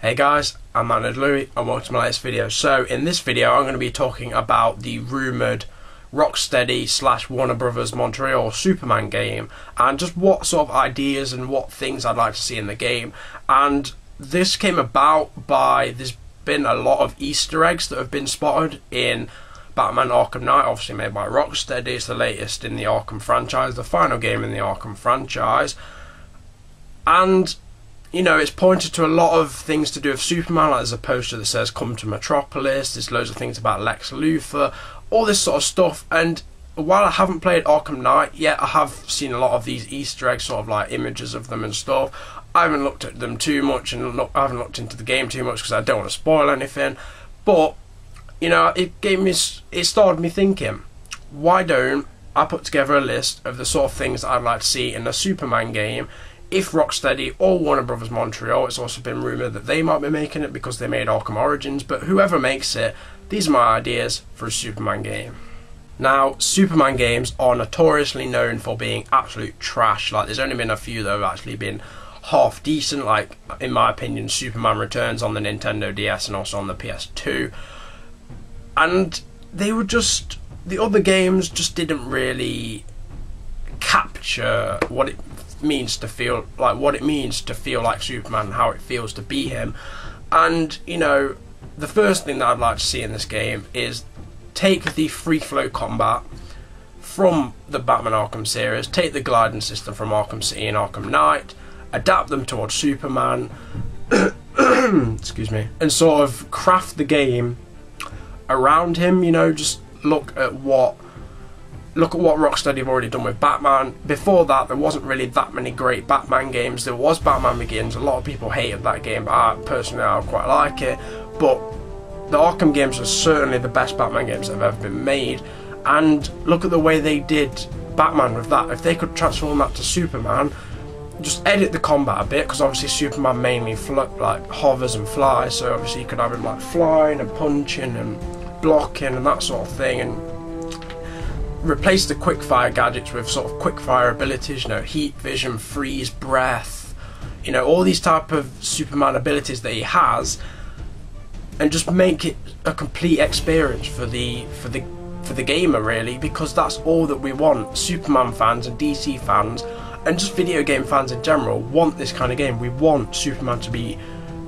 Hey guys, I'm Louis and welcome to my latest video. So in this video I'm going to be talking about the rumoured Rocksteady / Warner Brothers Montreal Superman game and just what sort of ideas and what things I'd like to see in the game. And this came about by, there's been a lot of Easter eggs that have been spotted in Batman Arkham Knight, obviously made by Rocksteady. It's the latest in the Arkham franchise, the final game in the Arkham franchise. And you know, it's pointed to a lot of things to do with Superman, like there's a poster that says come to Metropolis, there's loads of things about Lex Luthor, all this sort of stuff. And while I haven't played Arkham Knight yet, I have seen a lot of these Easter eggs, sort of like images of them and stuff. I haven't looked at them too much and I haven't looked into the game too much because I don't want to spoil anything. But, you know, it started me thinking, why don't I put together a list of the sort of things that I'd like to see in a Superman game if Rocksteady or Warner Brothers Montreal. It's also been rumoured that they might be making it because they made Arkham Origins, but whoever makes it, these are my ideas for a Superman game. Now, Superman games are notoriously known for being absolute trash. Like, there's only been a few that have actually been half decent, like, in my opinion, Superman Returns on the Nintendo DS and also on the PS2. And they were just, the other games just didn't really capture what it means to feel like Superman, how it feels to be him. And you know, the first thing that I'd like to see in this game is take the free flow combat from the Batman Arkham series, take the gliding system from Arkham City and Arkham Knight, adapt them towards Superman excuse me, and sort of craft the game around him. You know, just look at what Rocksteady have already done with Batman. Before that, there wasn't really that many great Batman games. There was Batman Begins. A lot of people hated that game, but I quite like it. But the Arkham games are certainly the best Batman games that have ever been made. And look at the way they did Batman with that. If they could transform that to Superman, just edit the combat a bit, because obviously Superman mainly hovers and flies, so obviously you could have him like flying and punching and blocking and that sort of thing, and replace the quickfire gadgets with sort of quickfire abilities, you know, heat, vision, freeze, breath, you know, all these type of Superman abilities that he has, and just make it a complete experience for the gamer, really, because that's all that we want. Superman fans and DC fans and just video game fans in general want this kind of game. We want Superman to be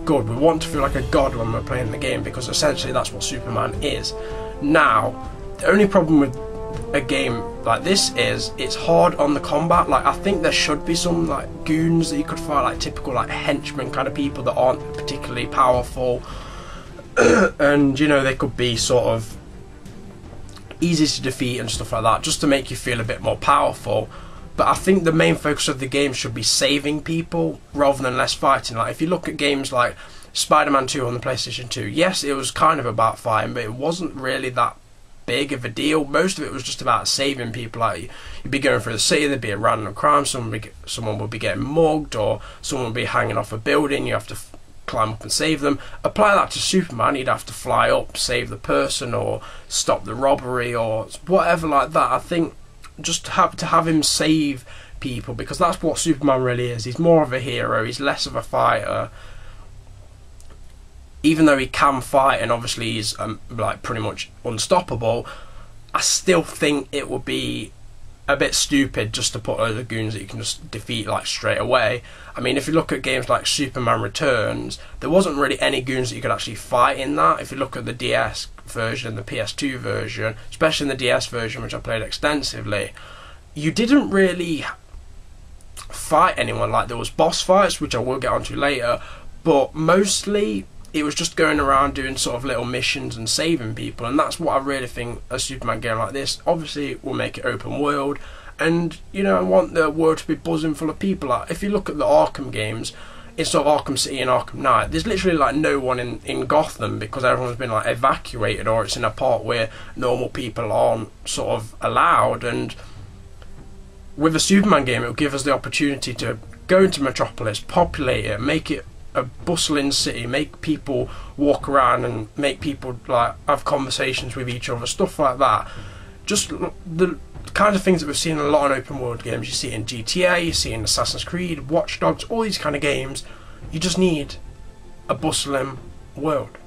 good. We want to feel like a god when we're playing the game, because essentially that's what Superman is. Now, the only problem with a game like this is it's hard on the combat. Like, I think there should be some like goons that you could fight, like typical like henchmen kind of people that aren't particularly powerful and you know, they could be sort of easy to defeat and stuff like that, just to make you feel a bit more powerful. But I think the main focus of the game should be saving people rather than less fighting. Like, if you look at games like Spider-Man 2 on the PlayStation 2, yes, it was kind of about fighting, but it wasn't really that big of a deal. Most of it was just about saving people. Like, you'd be going through the city, there'd be a random crime, someone would be getting mugged, or someone would be hanging off a building, you have to climb up and save them. Apply that to Superman, you'd have to fly up, save the person, or stop the robbery, or whatever like that. I think just to have him save people, because that's what Superman really is. He's more of a hero, he's less of a fighter. Even though he can fight and obviously he's like pretty much unstoppable, I still think it would be a bit stupid just to put other goons that you can just defeat like straight away. I mean, if you look at games like Superman Returns, there wasn't really any goons that you could actually fight in that. If you look at the DS version and the PS2 version, especially in the DS version, which I played extensively, you didn't really fight anyone. Like, there was boss fights, which I will get onto later, but mostly it was just going around doing sort of little missions and saving people. And that's what I really think a Superman game like this, obviously will make it open world, and you know, I want the world to be buzzing full of people. Like, if you look at the Arkham games, it's sort of Arkham City and Arkham Knight, there's literally like no one in Gotham, because everyone's been like evacuated, or it's in a part where normal people aren't sort of allowed. And with a Superman game, it'll give us the opportunity to go into Metropolis, populate it, make it a bustling city, make people walk around and make people like have conversations with each other, stuff like that. Just the kind of things that we've seen in a lot of open world games. You see it in GTA, you see it in Assassin's Creed, Watch Dogs, all these kind of games. You just need a bustling world.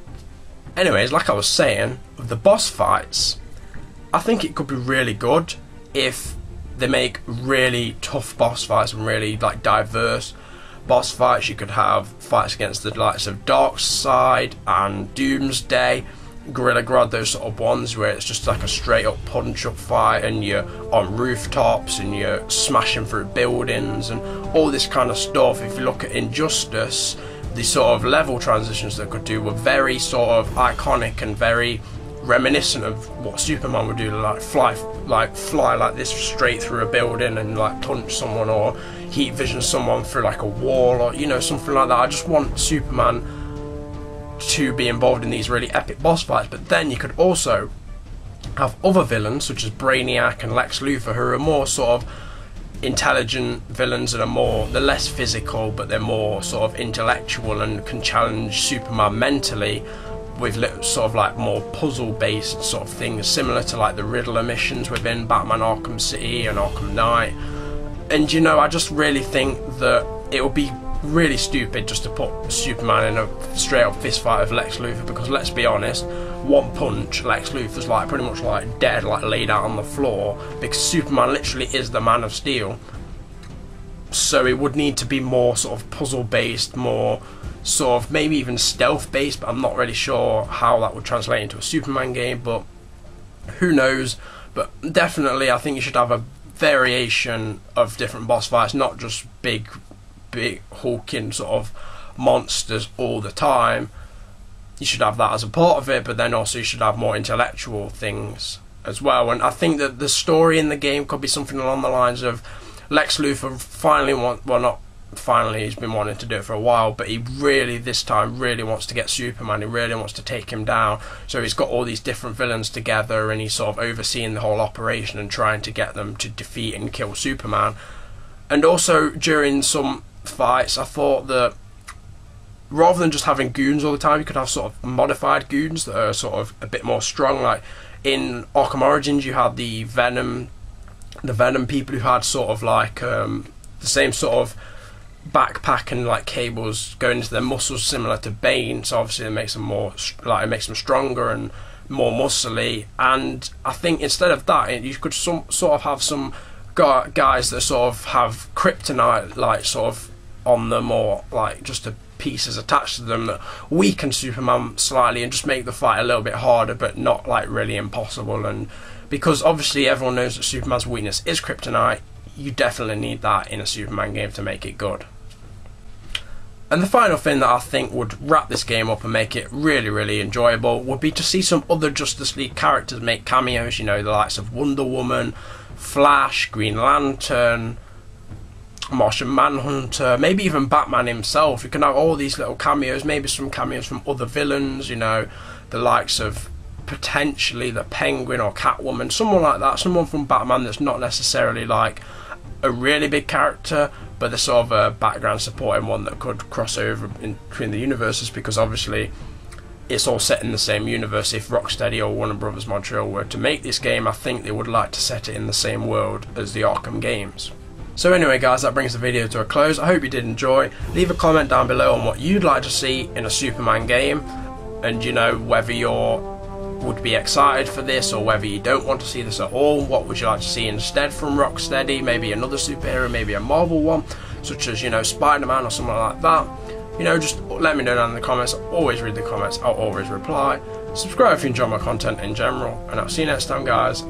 Anyways, like I was saying, with the boss fights, I think it could be really good if they make really tough boss fights and really like diverse boss fights. You could have fights against the likes of Darkseid and Doomsday, Gorilla Grodd, those sort of ones where it's just like a straight up punch up fight and you're on rooftops and you're smashing through buildings and all this kind of stuff. If you look at Injustice, the sort of level transitions they could do were very sort of iconic and very reminiscent of what Superman would do, like fly like this straight through a building and like punch someone or heat vision someone through like a wall, or you know, something like that. I just want Superman to be involved in these really epic boss fights. But then you could also have other villains such as Brainiac and Lex Luthor, who are more sort of intelligent villains and they're less physical, but they're more sort of intellectual and can challenge Superman mentally with little sort of like more puzzle based sort of things, similar to like the Riddler missions within Batman Arkham City and Arkham Knight. And you know, I just really think that it would be really stupid just to put Superman in a straight up fist fight with Lex Luthor, because let's be honest, one punch Lex Luthor's like pretty much like dead, like laid out on the floor, because Superman literally is the Man of Steel. So it would need to be more sort of puzzle based, more sort of maybe even stealth based, but I'm not really sure how that would translate into a Superman game, but who knows. But definitely I think you should have a variation of different boss fights, not just big hulking sort of monsters all the time. You should have that as a part of it, but then also you should have more intellectual things as well. And I think that the story in the game could be something along the lines of Lex Luthor finally, he's been wanting to do it for a while, but he really this time really wants to get Superman. He really wants to take him down, so he's got all these different villains together and he's sort of overseeing the whole operation and trying to get them to defeat and kill Superman. And also during some fights, I thought that rather than just having goons all the time, you could have sort of modified goons that are sort of a bit more strong. Like in Arkham Origins, you had the Venom people who had sort of like the same sort of backpack and like cables going into their muscles, similar to Bane. So obviously it makes them more like, it makes them stronger and more muscly. And I think instead of that, you could sort of have some guys that sort of have kryptonite like sort of on them, or like just the pieces attached to them that weaken Superman slightly and just make the fight a little bit harder, but not like really impossible. And because obviously everyone knows that Superman's weakness is kryptonite, you definitely need that in a Superman game to make it good. And the final thing that I think would wrap this game up and make it really, really enjoyable would be to see some other Justice League characters make cameos. You know, the likes of Wonder Woman, Flash, Green Lantern, Martian Manhunter, maybe even Batman himself. You can have all these little cameos, maybe some cameos from other villains, you know, the likes of potentially the Penguin or Catwoman, someone like that, someone from Batman that's not necessarily like a really big character, but they're sort of a background supporting one that could cross over in between the universes, because obviously it's all set in the same universe. If Rocksteady or Warner Brothers Montreal were to make this game, I think they would like to set it in the same world as the Arkham games. So anyway guys, that brings the video to a close. I hope you did enjoy. Leave a comment down below on what you'd like to see in a Superman game, and you know, whether you're would be excited for this or whether you don't want to see this at all. What would you like to see instead from Rocksteady? Maybe another superhero, maybe a Marvel one, such as, you know, Spider-Man or something like that. You know, just let me know down in the comments. I'll always read the comments, I'll always reply. Subscribe if you enjoy my content in general, and I'll see you next time guys.